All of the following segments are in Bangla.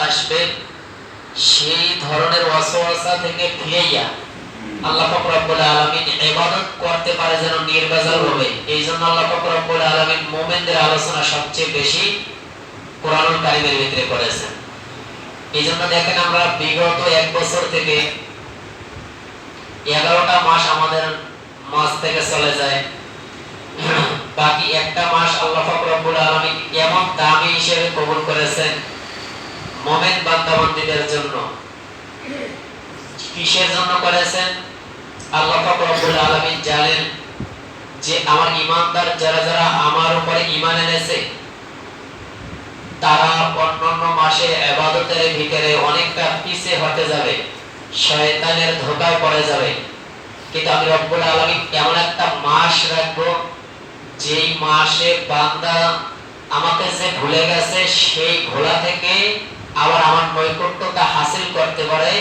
আসবে সেই ধরনের ওয়াসওয়াসা থেকে ফিরাইয়া আল্লাহ পাক রব্বুল আলামিন ইবাদত করতে পারে যেন নির্ভেজাল হবে। এইজন্য আল্লাহ পাক রব্বুল আলামিন মুমিনদের আলোচনা সবচেয়ে বেশি কোরআনুল কারীমের ভিতরে করেছেন। এইজন্য দেখেন আমরা বিগত 1 বছর থেকে 11টা মাস আমাদের মাস থেকে চলে যায়, বাকি একটা মাস আল্লাহ পাক রব্বুল আলামিন এমন দামি হিসেবে কবুল করেছেন মুমিন বান্দা-বান্দীদের জন্য। কিসের জন্য করেছেন? আল্লাহ পাক রব্বুল আলামিন জানেন যে আমার ঈমানদার যারা যারা আমার উপরে ঈমান এনেছে তারা অন্যান্য মাসে ইবাদতের ভিতরে অনেকটা পিছে হতে যাবে, শয়তানের ধোঁকায় পড়ে যাবে। কিন্তু আমি রব্বুল আলামিন এমন একটা মাস রাখবো যেই মাসে বান্দা আমাকে যে ভুলে গেছে সেই ভোলা থেকে আবার আমার নৈকট্যতা হাসিল করতে পারে।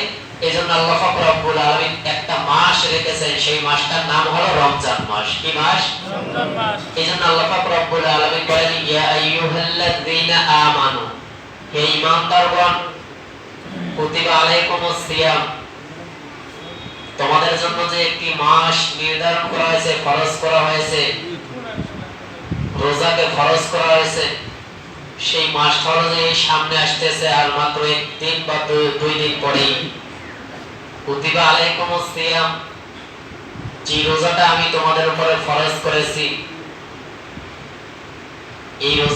এজন্য আল্লাহ পাক রব্বুল আলামিন একটা মাস রেখেছেন, সেই মাসটার নাম হলো রমজান মাস। কি মাস? রমজান মাস। এজন্য আল্লাহ পাক রব্বুল আলামিন বলেন ইয়া আইয়ুহাল্লাযীনা আমানু, হে ঈমানদারগণ, কুতিবা আলাইকুমুস সিয়াম, তোমাদের জন্য যে একটি মাস নির্ধারণ করা হয়েছে, ফরজ করা হয়েছে, রোজাকে ফরজ করা হয়েছে, সেই মাসটা হলো যে সামনে আসতেছে আর মাত্র 1 দিন বা 2 দিন পরেই। কুতিবা আলাইকুমুস সিয়াম, যে রোজাটা আমি তোমাদের উপরে ফরজ করেছি, এই রোজা